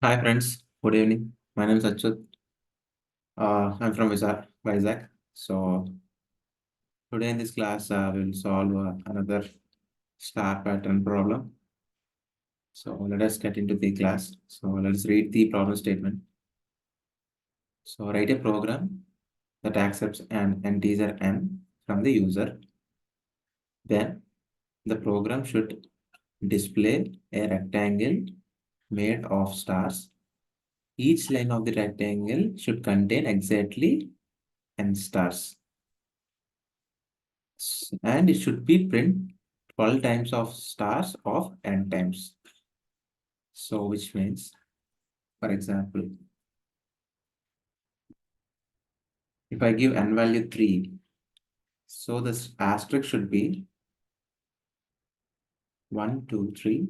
Hi friends, good evening. My name is Achyut. I'm from Vizag. So today in this class, we will solve another star pattern problem. So let us get into the class. So let us read the problem statement. So write a program that accepts an integer n from the user. Then the program should display a rectangle made of stars. Each line of the rectangle should contain exactly n stars. And it should be print 12 times of stars of n times. So which means, for example, if I give n value 3, so this asterisk should be 1, 2, 3.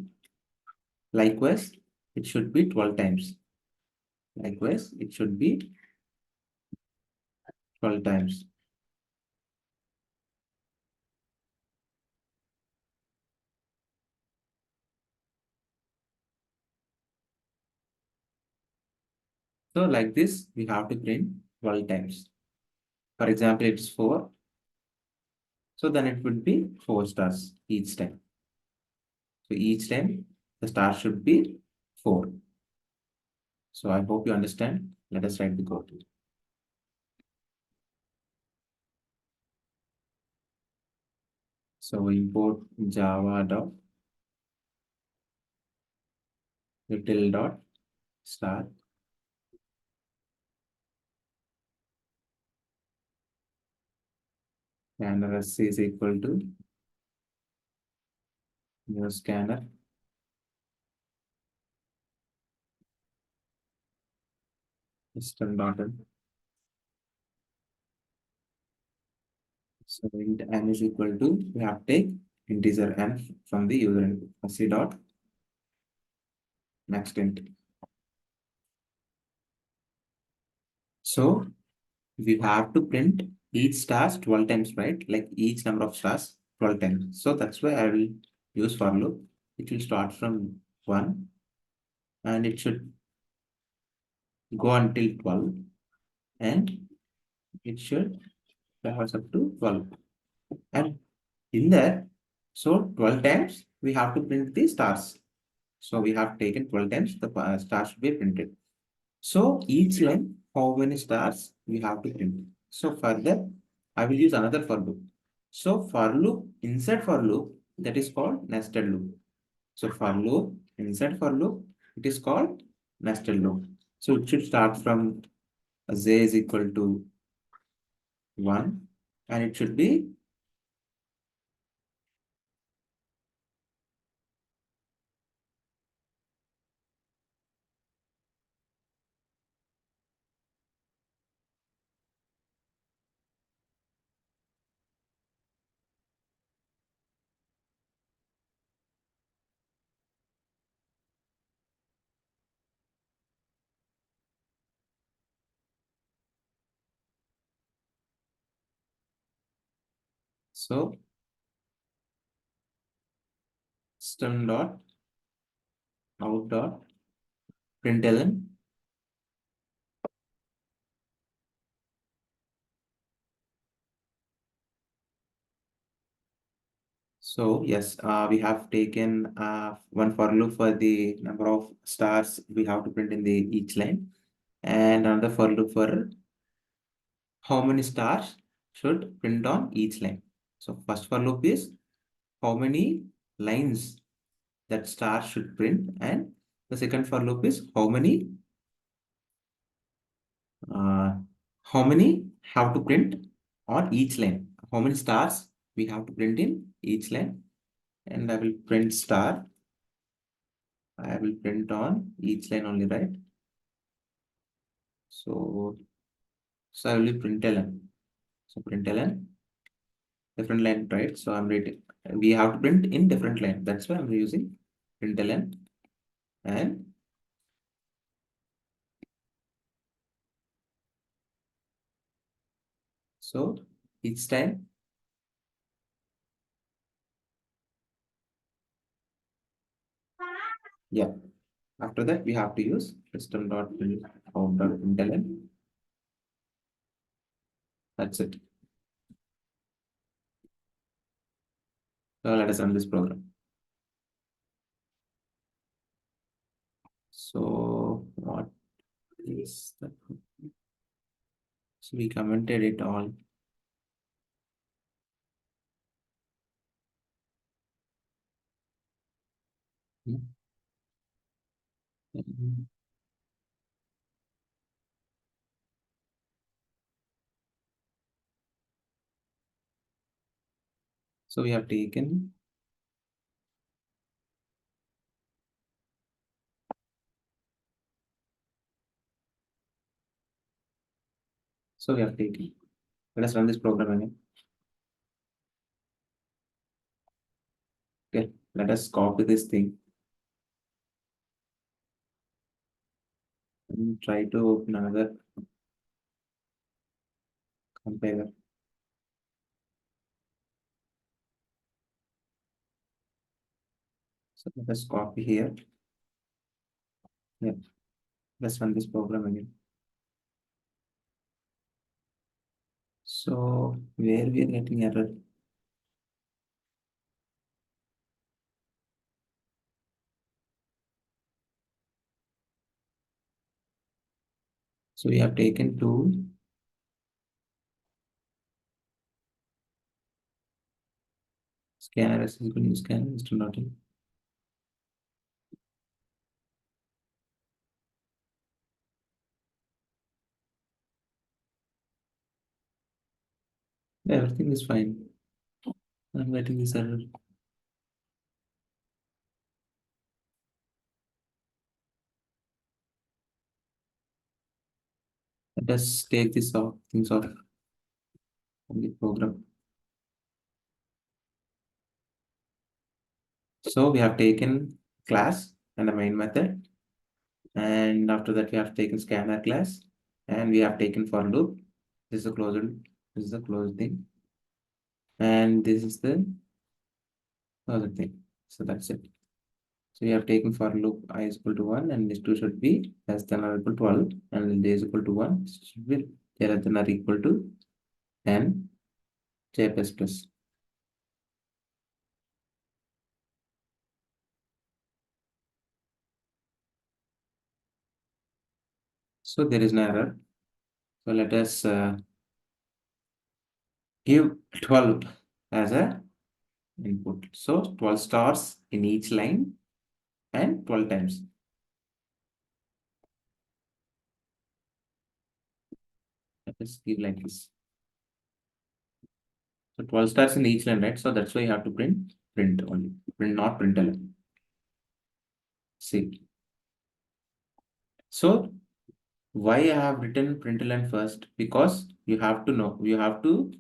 Likewise, it should be 12 times. Likewise, it should be 12 times. So like this, we have to print 12 times. For example, it's 4. So then it would be 4 stars each time. So each time the star should be 4. So I hope you understand. Let us write the code. So we import java dot little dot star scanner s is equal to new scanner system dot in. So int n is equal to we have to take integer n from the user input. C dot next int. So we have to print each stars 12 times, right? Like each number of stars 12 times. So that's why I will use for loop. It will start from 1 and it should go until 12 and it should pass up to 12. And in there, so 12 times we have to print the stars. So we have taken 12 times the stars should be printed. So each line, how many stars we have to print. So further, I will use another for loop. So for loop, inside for loop, that is called nested loop. So for loop, inside for loop, it is called nested loop. So it should start from j is equal to 1 and it should be so system dot out dot println. So yes, we have taken one for loop for the number of stars we have to print in the each line, and another for loop for how many stars should print on each line. So first for loop is how many lines that star should print, and the second for loop is uh, how many have to print on each line. How many stars we have to print in each line, and I will print star. I will print on each line only, right? So, so I will print ln. So print ln different line, right? So I'm writing. We have to print in different line. That's why I'm using print ln and so each time. Yeah. After that, we have to use system.out.println. That's it. So let us run this program. So what is that? So we commented it all. So we have taken. So we have taken. Let us run this program again. Okay, let us copy this thing and try to open another compiler. So let us copy here. Yeah, let's run this program again. So where we are getting error? So we have taken two. Scanner is equal to scan is still not in. Everything is fine. I'm getting this error. Let us take this off, things off from the program. So we have taken class and the main method, and after that we have taken scanner class, and we have taken for loop. This is a closed. This is a closed thing, and this is the closed thing. So that's it. So we have taken for loop I is equal to 1 and this 2 should be less than or equal to 12 and j is equal to 1 should be less than or equal to 10 j plus plus. So there is an error. So let us give 12 as a input. So 12 stars in each line and 12 times. Let us give like this. So 12 stars in each line, right? So that's why you have to print only. Print, not print alone. See. So why I have written println first? Because you have to know, you have to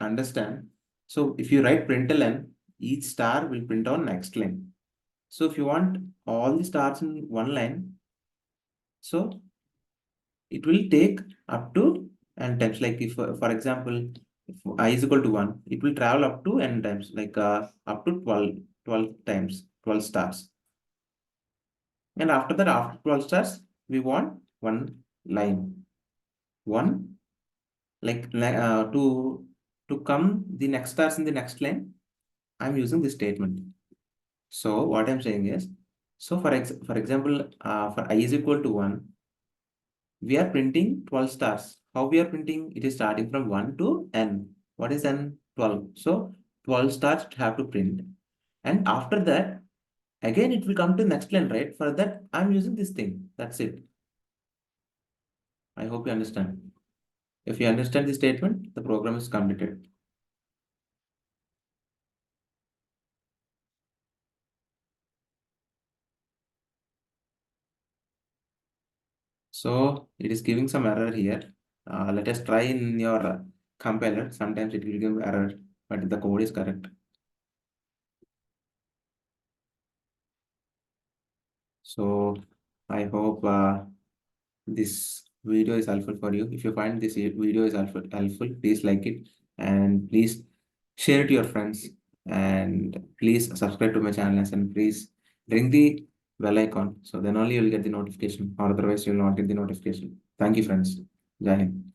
understand. So if you write println, each star will print on next line. So if you want all the stars in one line, so it will take up to n times. Like if, for example, if I is equal to 1, it will travel up to n times, like up to 12 times, 12 stars. And after that, after 12 stars, we want one line. One, like to come the next stars in the next line, I'm using this statement. So what I'm saying is, so for example, for I is equal to 1, we are printing 12 stars. How we are printing? It is starting from 1 to n. What is n? 12. So 12 stars have to print. And after that, again, it will come to next line, right? For that, I'm using this thing. That's it. I hope you understand. If you understand the statement, the program is completed. So it is giving some error here. Let us try in your compiler. Sometimes it will give error, but the code is correct. So I hope this video is helpful for you. If you find this video is helpful, please like it and please share it to your friends and please subscribe to my channel and please ring the bell icon. So then only you'll get the notification, or otherwise you'll not get the notification. Thank you, friends. Jai Hind.